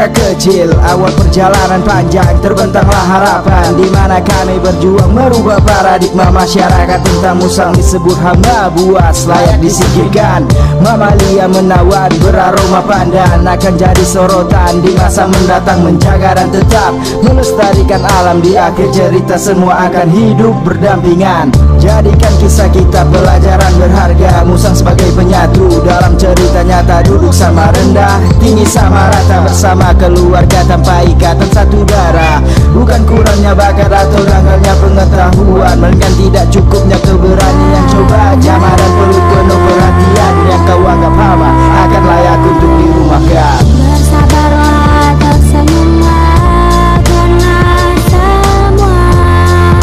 Langkah kecil, awal perjalanan panjang, terbentanglah harapan, di mana kami berjuang merubah paradigma masyarakat tentang musang disebut hamba buas, layak disingkirkan. Mamalia menawan beraroma pandan, akan jadi sorotan di masa mendatang, menjaga dan tetap melestarikan alam. Di akhir cerita semua akan hidup berdampingan. Jadikan kisah kita pelajaran berharga, musang sebagai penyatu dalam cerita nyata, duduk sama rendah, tinggi sama rata, bersama keluarga tanpa ikatan satu darah. Bukan kurangnya bakat atau dangkalnya pengetahuan, melainkan tidak cukupnya keberanian. Coba zaman dan perlu penuh perhatian, yang kau anggap hama akan layak untuk dirumahkan. Bersabarlah, tersenyumlah, karena semua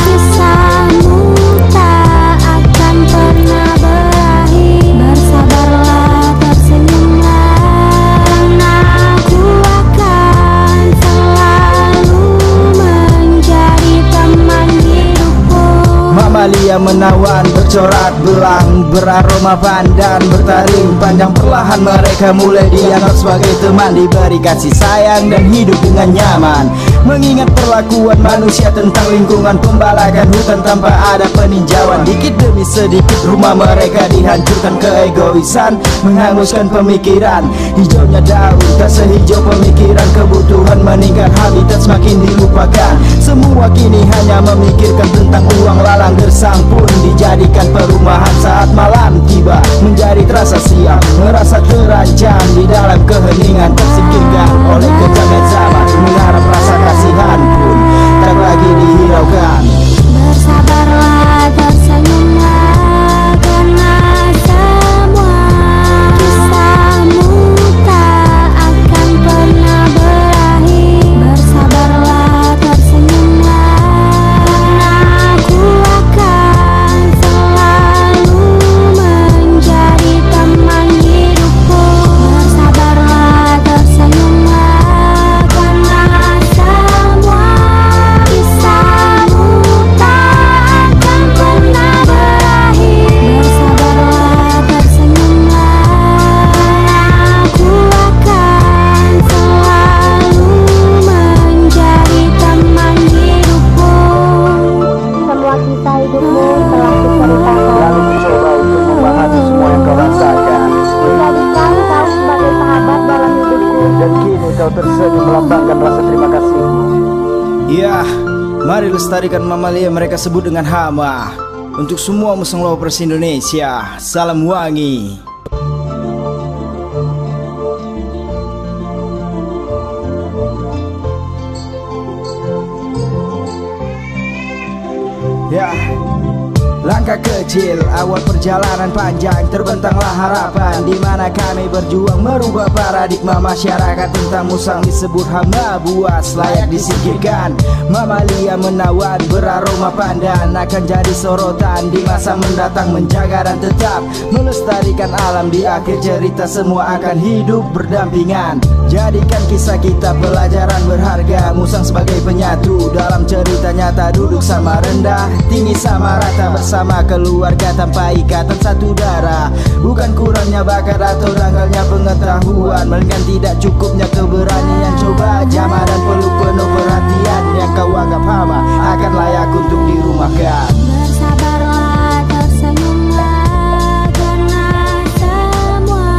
kisahmu tak akan pernah berakhir. Bersabarlah, tersenyumlah, karena aku akan selalu menjadi teman hidupmu. Mamalia menawan bercorak belang, beraroma pandan, bertaring panjang, perlahan mereka mulai dianggap sebagai teman, diberi kasih sayang dan hidup dengan nyaman. Mengingat perlakuan manusia tentang lingkungan, pembalakan hutan tanpa ada peninjauan. Dikit demi sedikit rumah mereka dihancurkan, keegoisan menghanguskan pemikiran. Hijaunya daun tak sehijau pemikiran, kebutuhan meningkat, habitat semakin dilupakan. Semua kini hanya memikirkan tentang uang, lalang gersang pun dijadikan perumahan. Saat malam tiba menjadi terasa siang, merasa terancam di dalam keheningan, tersingkirkan oleh kejamet zaman. Mengharap rasa kasihan pun tak lagi dihiraukan. Bersabarlah, tersenyumlah, karena semua kisahmu tak akan pernah berakhir. Bersabarlah, tersenyumlah, karena aku akan selalu menjadi teman hidupmu. Bersabarlah, tersenyumlah, karena semua kisahmu tak akan pernah berakhir. Bersabarlah, tersenyumlah, aku akan selalu menjadi teman hidupmu. Semua kisah hidupmu telah kuceritakan. Lalu mencoba untuk memahami semua yang kau rasakan, Menjadikan kau sebagai sahabat dalam hidupku. dan kini kau tersenyum melambangkan rasa terima kasihmu. Ya, mari lestarikan mamalia mereka sebut dengan hama. Untuk semua musang lovers Indonesia, salam wangi. Ya, langkah kecil, awal perjalanan panjang, terbentanglah harapan, di mana kami berjuang merubah paradigma masyarakat tentang musang disebut hamba buas, layak disingkirkan. Mamalia menawan beraroma pandan, akan jadi sorotan di masa mendatang, menjaga dan tetap melestarikan alam. Di akhir cerita semua akan hidup berdampingan. Jadikan kisah kita pelajaran berharga, musang sebagai penyatu dalam cerita nyata, duduk sama rendah, tinggi sama rata, bersama keluarga tanpa ikatan satu darah. Bukan kurangnya bakat atau dangkalnya pengetahuan, melainkan tidak cukupnya keberanian. Coba zaman dan perlu penuh perhatian, yang kau anggap hama akan layak untuk dirumahkan. Bersabarlah, tersenyumlah, karena semua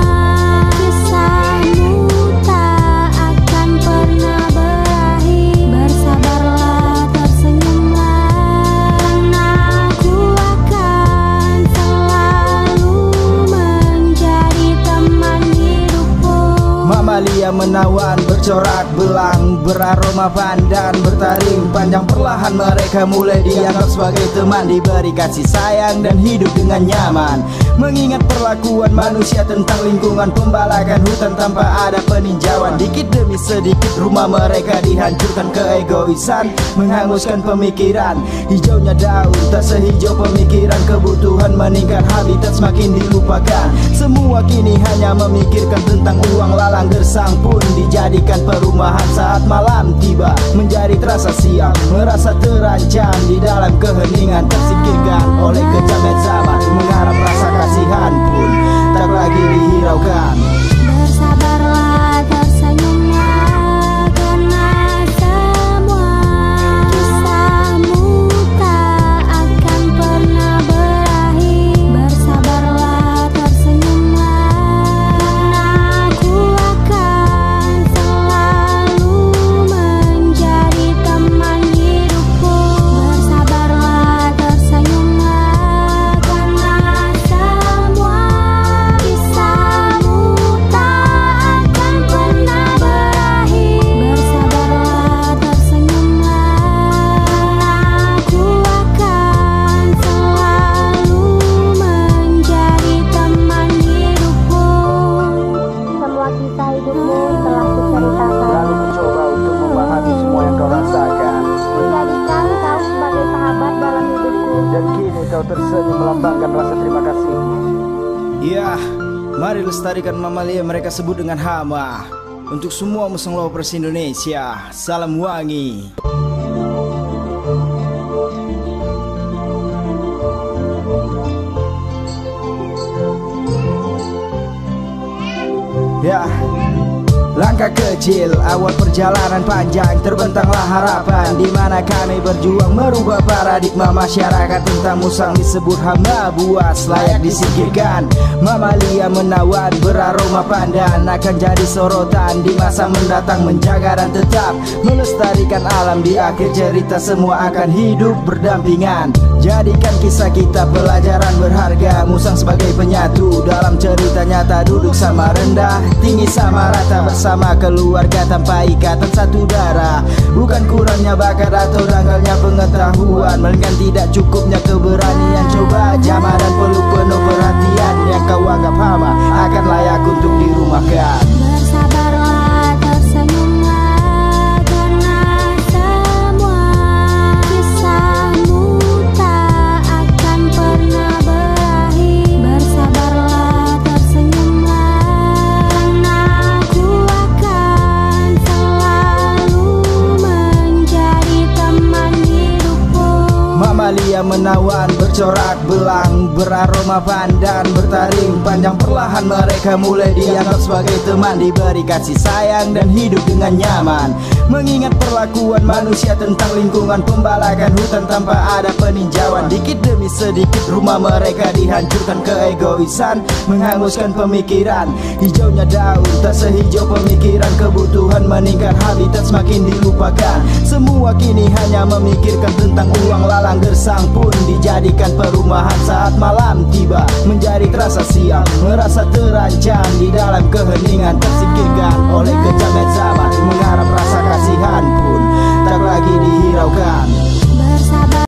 kisahmu tak akan pernah berakhir. Bersabarlah, tersenyumlah, karena aku akan selalu menjadi teman hidupmu. Mamalia menawan bercorak belang, beraroma pandan, bertaring panjang, perlahan mereka mulai dianggap sebagai teman, diberi kasih sayang dan hidup dengan nyaman. Mengingat perlakuan manusia tentang lingkungan, pembalakan hutan tanpa ada peninjauan. Dikit demi sedikit rumah mereka dihancurkan, keegoisan menghanguskan pemikiran. Hijaunya daun tak sehijau pemikiran, kebutuhan meningkat, habitat semakin dilupakan. Semua kini hanya memikirkan tentang uang, lalang gersang pun dijadikan perumahan. Saat malam tiba menjadi terasa siang, merasa terancam di dalam keheningan, tersingkirkan oleh kejamet zaman. Mengharap rasa kasihan pun tak lagi dihiraukan. Bersabarlah, tersenyumlah, kau tersenyum melambangkan rasa terima kasih. Ya, mari lestarikan mamalia mereka sebut dengan hama. Untuk semua musang lovers Indonesia, salam wangi. Ya, langkah kecil, awal perjalanan panjang, terbentanglah harapan, di mana kami berjuang merubah paradigma masyarakat tentang musang disebut hama buas, layak disingkirkan. Mamalia menawan beraroma pandan akan jadi sorotan di masa mendatang, menjaga dan tetap melestarikan alam. Di akhir cerita semua akan hidup berdampingan. Jadikan kisah kita pelajaran berharga, musang sebagai penyatu dalam cerita nyata, duduk sama rendah, tinggi sama rata bersama keluarga tanpa ikatan satu darah. Bukan kurangnya bakat atau dangkalnya pengetahuan, melainkan tidak cukupnya keberanian. Coba jama dan perlu penuh perhatian, yang kau anggap hama akan layak untuk dirumahkan. Bersabarlah, tersenyumlah, karena semua kisahmu tak akan pernah berakhir. Bersabarlah, tersenyumlah, karena aku akan selalu menjadi teman hidupku. Mamalia menawan bercorak belang, beraroma pandan, bertaring panjang. Perlahan mereka mulai dianggap sebagai teman, diberi kasih sayang dan hidup dengan nyaman. Mengingat perlakuan manusia tentang lingkungan, pembalakan hutan tanpa ada peninjauan. Dikit demi sedikit rumah mereka dihancurkan, keegoisan menghanguskan pemikiran. Hijaunya daun tak sehijau pemikiran, kebutuhan meningkat, habitat semakin dilupakan. Semua kini hanya memikirkan tentang uang, lalang gersang pun dijadikan perumahan. Saat malam tiba menjadi terasa siang, merasa terancam.